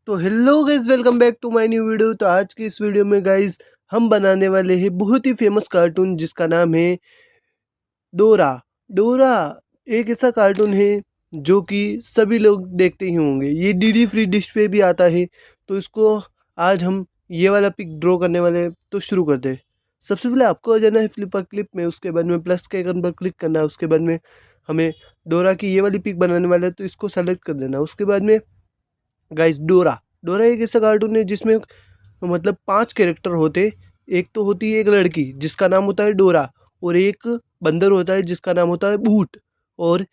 तो hello guys, welcome back to my new video. तो आज की इस वीडियो में गाइज हम बनाने वाले हैं बहुत ही फेमस कार्टून जिसका नाम है डोरा। डोरा एक ऐसा कार्टून है जो कि सभी लोग देखते ही होंगे। ये डीडी फ्री डिश पे भी आता है। तो इसको आज हम ये वाला पिक ड्रॉ करने वाले हैं। तो शुरू करते हैं। सबसे पहले आपको आ जाना है फ्लिपर क्लिप में, उसके बाद में प्लस के आइकन पर क्लिक करना है। उसके बाद में हमें डोरा की ये वाली पिक बनाने वाला है, तो इसको सेलेक्ट कर देना। उसके बाद में गाइस डोरा डोरा एक ऐसा कार्टून है जिसमें मतलब 5 कैरेक्टर होते। एक तो होती है एक लड़की जिसका नाम होता है डोरा, और एक बंदर होता है जिसका नाम होता है बूट, और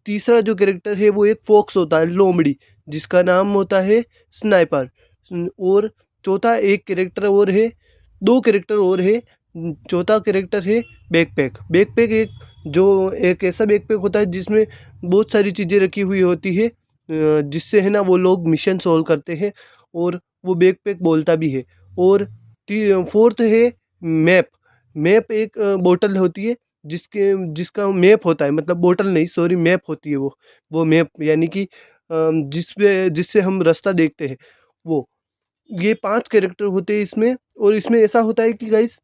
तीसरा जो कैरेक्टर है वो एक फॉक्स होता है लोमड़ी जिसका नाम होता है स्नाइपर। और चौथा एक कैरेक्टर और है, दो कैरेक्टर और है। चौथा कैरेक्टर है बैकपैक। बैकपैक एक ऐसा बैकपैक होता है जिसमें बहुत सारी चीज़ें रखी हुई होती है, जिससे है ना वो लोग मिशन सॉल्व करते हैं, और वो बैकपैक बोलता भी है। और फोर्थ है मैप। मैप एक बोतल होती है जिसका मैप होता है, मतलब बोतल नहीं, सॉरी, मैप होती है वो मैप यानी कि जिससे हम रास्ता देखते हैं वो। ये 5 कैरेक्टर होते हैं इसमें। और इसमें ऐसा होता है कि गाइस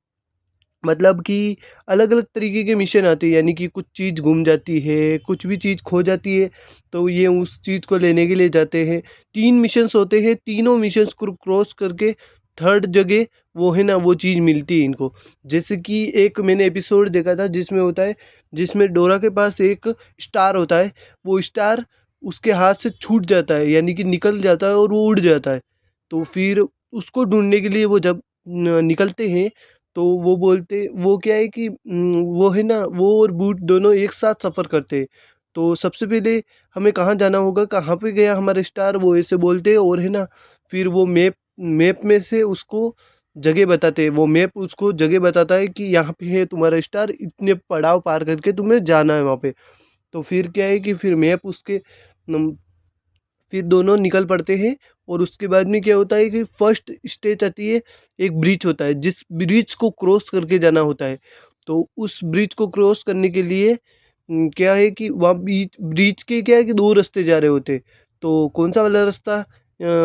मतलब कि अलग अलग तरीके के मिशन आते हैं, यानी कि कुछ चीज़ गुम जाती है, कुछ भी चीज़ खो जाती है, तो ये उस चीज़ को लेने के लिए जाते हैं। 3 मिशंस होते हैं, तीनों मिशंस को क्रॉस करके थर्ड जगह वो है ना वो चीज़ मिलती है इनको। जैसे कि एक मैंने एपिसोड देखा था जिसमें होता है, जिसमें डोरा के पास एक स्टार होता है। वो स्टार उसके हाथ से छूट जाता है, यानी कि निकल जाता है और वो उड़ जाता है। तो फिर उसको ढूंढने के लिए वो जब निकलते हैं, तो वो बोलते वो क्या है कि वो है ना वो और बूट दोनों एक साथ सफ़र करते हैं। तो सबसे पहले हमें कहाँ जाना होगा, कहाँ पे गया हमारा स्टार, वो ऐसे बोलते हैं। और है ना फिर वो मैप मैप में से उसको जगह बताते हैं। वो मैप उसको जगह बताता है कि यहाँ पे है तुम्हारा स्टार, इतने पड़ाव पार करके तुम्हें जाना है वहाँ पे। तो फिर क्या है कि फिर मैप उसके फिर दोनों निकल पड़ते हैं। और उसके बाद में क्या होता है कि फर्स्ट स्टेज आती है, एक ब्रिज होता है जिस ब्रिज को क्रॉस करके जाना होता है। तो उस ब्रिज को क्रॉस करने के लिए क्या है कि वहाँ बीच ब्रिज के क्या है कि 2 रास्ते जा रहे होते हैं। तो कौन सा वाला रास्ता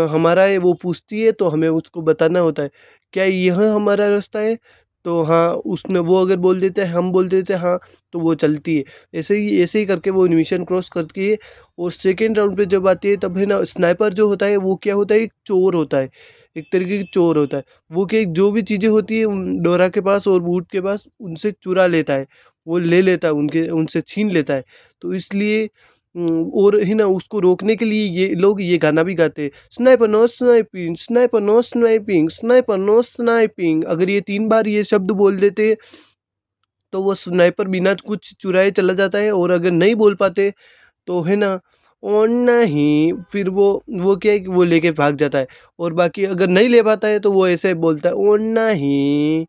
हमारा है वो पूछती है, तो हमें उसको बताना होता है क्या यह हमारा रास्ता है। तो हाँ, उसने वो अगर बोल देते हैं, हम बोल देते हैं हाँ, तो वो चलती है। ऐसे ही करके वो मिशन क्रॉस करती है। और सेकेंड राउंड पे जब आती है तब है ना स्नाइपर जो होता है वो क्या होता है, एक चोर होता है, एक तरीके की चोर होता है। वो क्या जो भी चीज़ें होती है डोरा के पास और बूट के पास उनसे चुरा लेता है, वो ले लेता है, उनके उनसे छीन लेता है। तो इसलिए और है ना उसको रोकने के लिए ये लोग ये गाना भी गाते हैं, sniper no sniping, sniper no sniping, sniper no sniping. अगर ये 3 बार ये शब्द बोल देते तो वो स्नाइपर बिना कुछ चुराए चला जाता है। और अगर नहीं बोल पाते तो है ना और नहीं, फिर वो क्या है कि वो लेके भाग जाता है। और बाकी अगर नहीं ले पाता है तो वो ऐसे बोलता है और नहीं,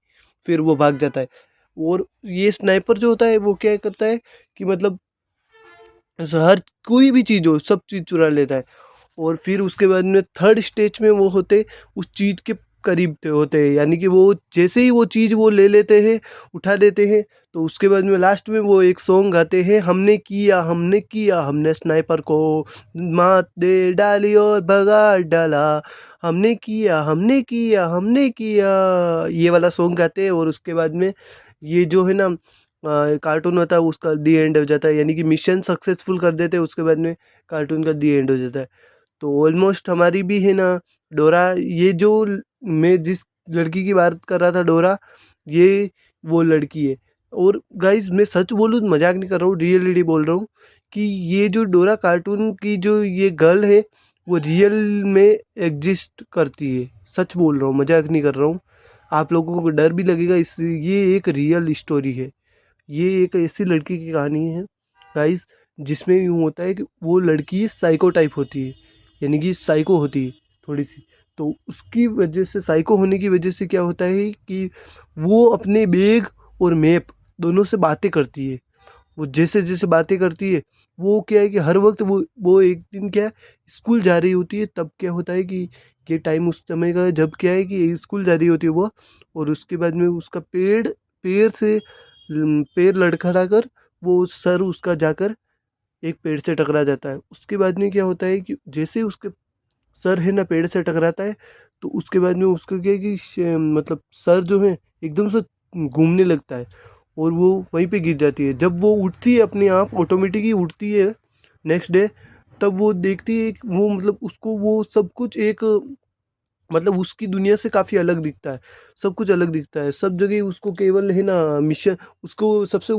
फिर वो भाग जाता है। और ये स्नाइपर जो होता है वो क्या करता है कि मतलब हर कोई भी चीज़ हो सब चीज़ चुरा लेता है। और फिर उसके बाद में थर्ड स्टेज में वो होते उस चीज़ के करीब होते हैं, यानी कि वो जैसे ही वो चीज़ वो ले लेते हैं, उठा देते हैं। तो उसके बाद में लास्ट में वो एक सॉन्ग गाते हैं, हमने किया हमने किया, हमने स्नाइपर को मात दे डाली और भगा डाला, हमने किया हमने किया हमने किया, ये वाला सॉन्ग गाते हैं। और उसके बाद में ये जो है ना कार्टून होता है उसका दी एंड हो जाता है, यानी कि मिशन सक्सेसफुल कर देते हैं। उसके बाद में कार्टून का दी एंड हो जाता है। तो ऑलमोस्ट हमारी भी है ना डोरा, ये जो मैं जिस लड़की की बात कर रहा था डोरा, ये वो लड़की है। और गाइज मैं सच बोलूँ तो मजाक नहीं कर रहा हूँ, रियलिटी बोल रहा हूँ कि ये जो डोरा कार्टून की जो ये गर्ल है वो रियल में एग्जिस्ट करती है। सच बोल रहा हूँ, मजाक नहीं कर रहा हूँ। आप लोगों को डर भी लगेगा, इस ये एक रियल स्टोरी है। ये एक ऐसी लड़की की कहानी है गाइस, जिसमें यूँ होता है कि वो लड़की साइको टाइप होती है, यानी कि साइको होती है थोड़ी सी। तो उसकी वजह से, साइको होने की वजह से क्या होता है कि वो अपने बैग और मैप दोनों से बातें करती है। वो जैसे जैसे बातें करती है, वो क्या है कि हर वक्त वो एक दिन क्या है, स्कूल जा रही होती है। तब क्या होता है कि ये टाइम उस समय का है जब क्या है कि स्कूल जा रही होती है वो। और उसके बाद में उसका पैर से पैर लड़खड़ा कर वो सर उसका जाकर एक पेड़ से टकरा जाता है। उसके बाद में क्या होता है कि जैसे ही उसके सर है ना पेड़ से टकराता है, तो उसके बाद में उसको क्या है कि मतलब सर जो है एकदम से घूमने लगता है और वो वहीं पे गिर जाती है। जब वो उठती है अपने आप ऑटोमेटिक ही उठती है नेक्स्ट डे, तब वो देखती है कि वो मतलब उसको वो सब कुछ एक मतलब उसकी दुनिया से काफ़ी अलग दिखता है। सब कुछ अलग दिखता है, सब जगह उसको केवल है ना मिशन उसको सबसे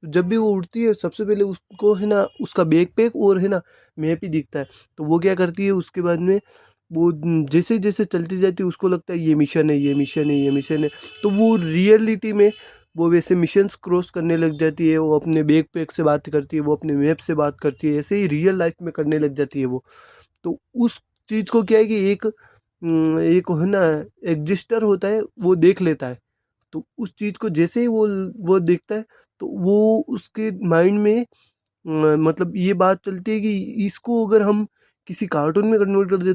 जब भी वो उड़ती है सबसे पहले उसको है ना उसका बैकपैक और है ना मैप ही दिखता है। तो वो क्या करती है उसके बाद में वो जैसे-जैसे चलती जाती है उसको लगता है ये मिशन है, ये मिशन है, ये मिशन है। तो वो रियलिटी में वो वैसे मिशंस क्रॉस करने लग जाती है, वो अपने बैकपैक से बात करती है, वो अपने मैप से बात करती है, ऐसे ही रियल लाइफ़ में करने लग जाती है वो। तो उस चीज़ को क्या है कि एक है ना एग्जिस्टर होता है वो देख लेता है। तो उस चीज़ को जैसे ही वो देखता है तो वो उसके माइंड में मतलब ये बात चलती है कि इसको अगर हम किसी कार्टून में कन्वर्ट कर दे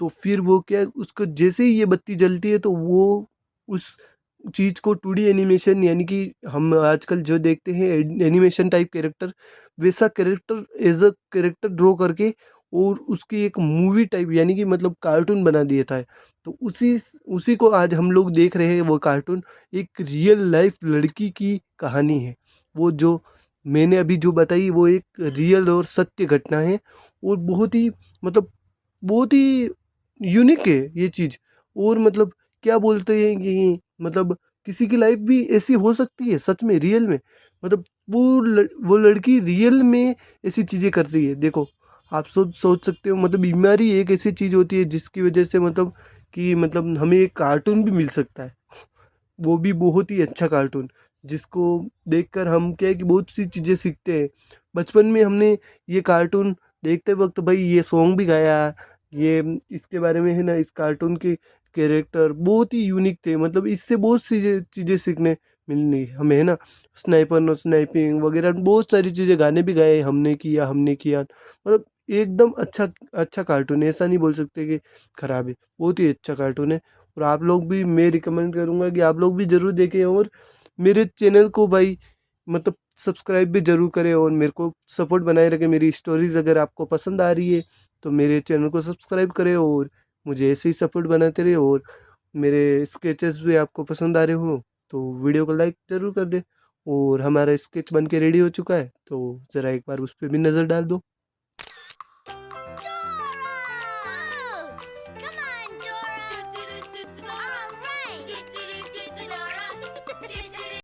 तो फिर वो क्या है उसको जैसे ही ये बत्ती जलती है तो वो उस चीज़ को 2D एनिमेशन यानी कि हम आजकल जो देखते हैं एनिमेशन टाइप कैरेक्टर वैसा character as a character draw करके और उसकी एक मूवी टाइप यानी कि मतलब कार्टून बना दिया था। तो उसी उसी को आज हम लोग देख रहे हैं वो कार्टून एक रियल लाइफ लड़की की कहानी है। वो जो मैंने अभी जो बताई वो एक रियल और सत्य घटना है और बहुत ही मतलब बहुत ही यूनिक है ये चीज़। और मतलब क्या बोलते हैं कि मतलब किसी की लाइफ भी ऐसी हो सकती है सच में रियल में मतलब वो लड़की रियल में ऐसी चीज़ें कर रही है। देखो आप सोच सकते हो मतलब बीमारी एक ऐसी चीज़ होती है जिसकी वजह से मतलब कि मतलब हमें एक कार्टून भी मिल सकता है। वो भी बहुत ही अच्छा कार्टून जिसको देखकर हम क्या है कि बहुत सी चीज़ें सीखते हैं। बचपन में हमने ये कार्टून देखते वक़्त भाई ये सॉन्ग भी गाया, ये इसके बारे में है ना इस कार्टून के कैरेक्टर बहुत ही यूनिक थे मतलब इससे बहुत सी चीज़ें सीखने मिलनी हमें है ना। स्नाइपर नो स्नाइपिंग वगैरह बहुत सारी चीज़ें गाने भी गाए हमने किया मतलब एकदम अच्छा अच्छा कार्टून है, ऐसा नहीं बोल सकते कि खराब है, बहुत ही अच्छा कार्टून है। और आप लोग भी मैं रिकमेंड करूँगा कि आप लोग भी ज़रूर देखें और मेरे चैनल को भाई मतलब सब्सक्राइब भी ज़रूर करें और मेरे को सपोर्ट बनाए रखें। मेरी स्टोरीज़ अगर आपको पसंद आ रही है तो मेरे चैनल को सब्सक्राइब करें और मुझे ऐसे ही सपोर्ट बनाते रहे। और मेरे स्केचेस भी आपको पसंद आ रहे हो तो वीडियो को लाइक ज़रूर कर दें। और हमारा स्केच बन के रेडी हो चुका है तो ज़रा एक बार उस पे भी नज़र डाल दो।